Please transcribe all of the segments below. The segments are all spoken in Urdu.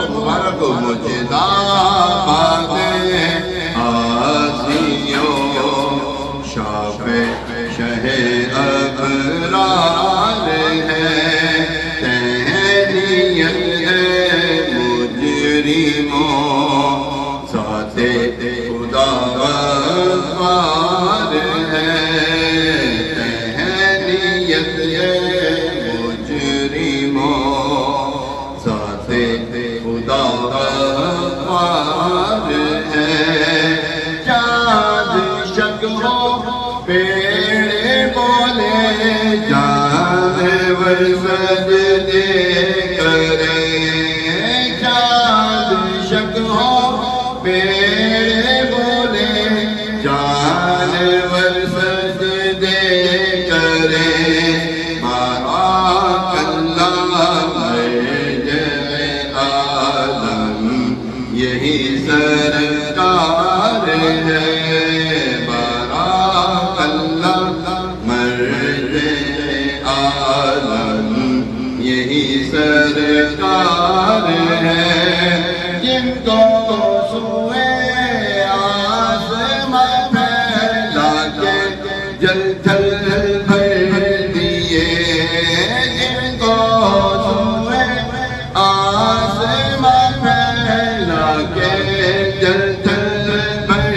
مبارک ہو مجھے داماد آسیوں شافع شہ ابرار ہے تہنیت ہے مجرموں ساتھ خدا غفار ہے تہنیت ہے مجرموں ساتھ خدا غفار ہے چاند شک ہو پیڑ بولے جانور سجدے کرے چاند شک ہو پیڑ بولے جانور سجدے کرے بارک اللہ یہی سرکار ہے بارک اللہ مرد عالم یہی سرکار ہے جن کو سوئے آسمان پھیلا کے جل جل بھر دیے جن کو سوئے آسمان پھیلا کے جل جل بھر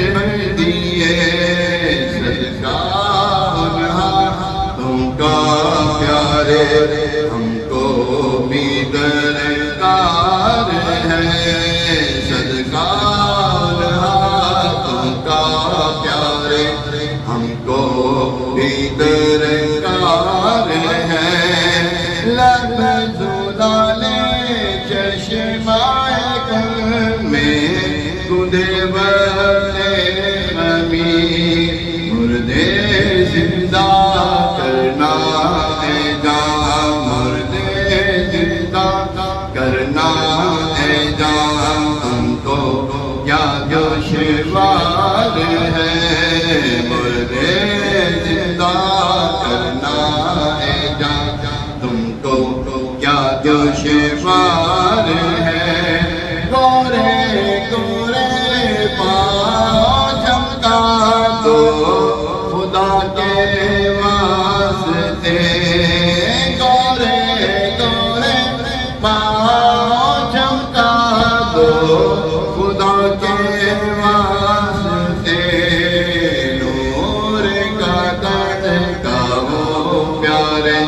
دیے سرکار ہم کا پیارے ہم کو بھی درکار ہے سرکار ہم کا پیارے ہم کو بھی درکار ہے لب زلالے چشمائے کل میں گدے بلے امیر مردے زندہ کرنا ہے جان مردے زندہ کرنا ہے جان ہم کو کیا دشوار ہے مردے زندہ کرنا ہے جان تم کو کیا دشوار ہے گورے گورے پاؤں چمکا دو خدا کے واسطے گورے گورے پاؤں چمکا دو خدا کے واسطے نور کا تڑکا وہ پیارے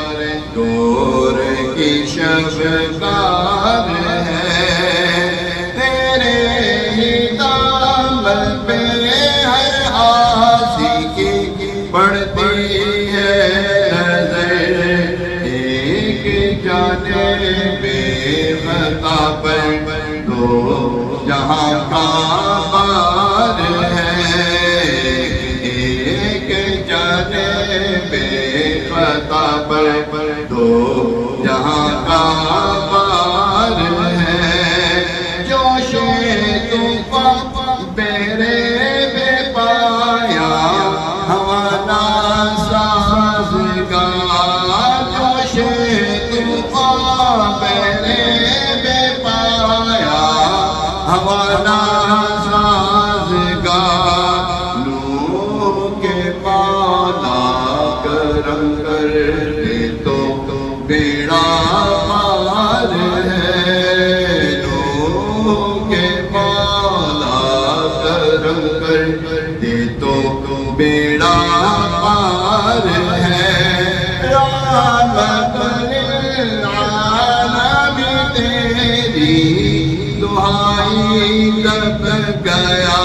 نور کی شفقار ہے تیرے ہی دامن پہ ہر آسی کی پڑتی ہے نظر ایک جانب خطا پر دو جہاں کا بار ہے ایک جانب خطا پر دو جہاں کا بار ہے جوش طوفان بیرے بے پایا ہوانا سازگار جوش طوفان بیرے بے پایا ہوانا سازگار نور کے پالا کرم کر دے تو بیڑا پار ہے نور کے پالا کرم کر دے تو بیڑا پار ہے رحمت للعالم تیری دعائی دب گیا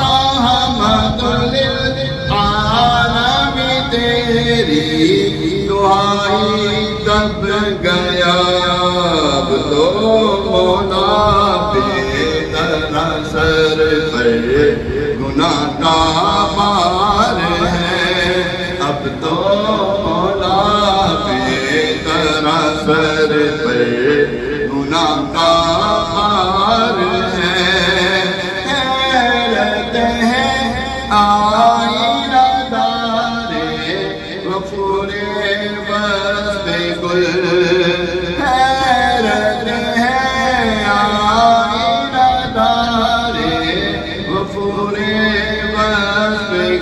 رحمت للعالم تیری دعائی دب گیا اب تو مولا بے طرح سر پر گناہ کا بار ہے اب تو مولا بے طرح سر پر گناہ کا بار ہے حیرت ہے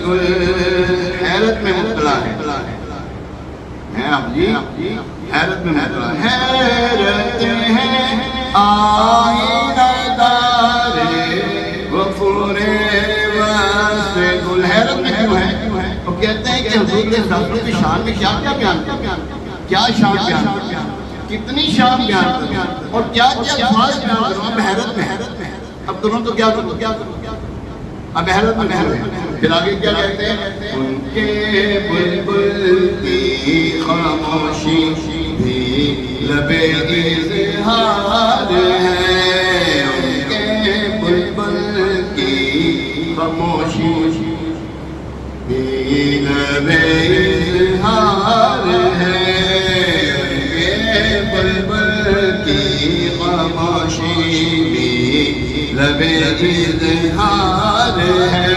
گل حیرت میں مبتلا ہے آپ جی حیرت میں مبتلا ہے حیرت ہے آئینہ دار غفور واسط گل حیرت میں کیوں ہے وہ کہتے ہیں کہ حضور کے ساتھ کی شان میں کیا کیا بیان کیا شان بیان کتنی شان بیان اور کیا کیا الفاظ بیان کروں اب حیرت میں اب تمہیں تو کیا کروں اب حیرت میں پھر آگے کیا کہتے ہیں ان کے بلبل کی خاموشی بھی لب اظہار ہے ان کے بلبل کی خاموشی بھی لب اظہار ہے ان کے بلبل کی خاموشی بھی لب اظہار ہے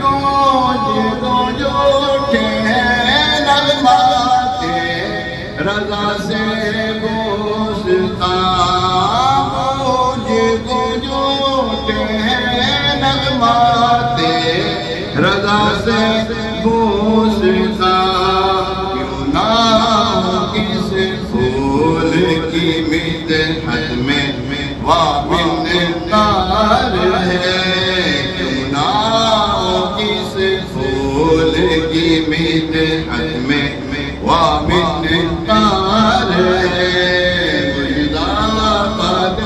گونج اٹھے نغمات رضا سے گوستان گونج اٹھے نغمات رضا سے گوستان کیوں نہ کس پھول کی مدحت میں وامنکار ہے کیوں نہ کس پھول کی مدحت میں وامنکار ہے مجدہ قد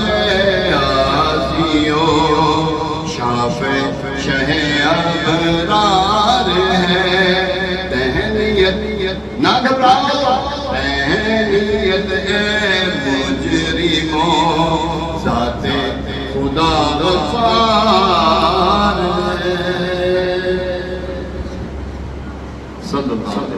آسیوں شافع شہ ابرار ہے تہنیت نہ گھبراؤ تہنیت ہے مجرموں ذات خدا غفار ہے صلی اللہ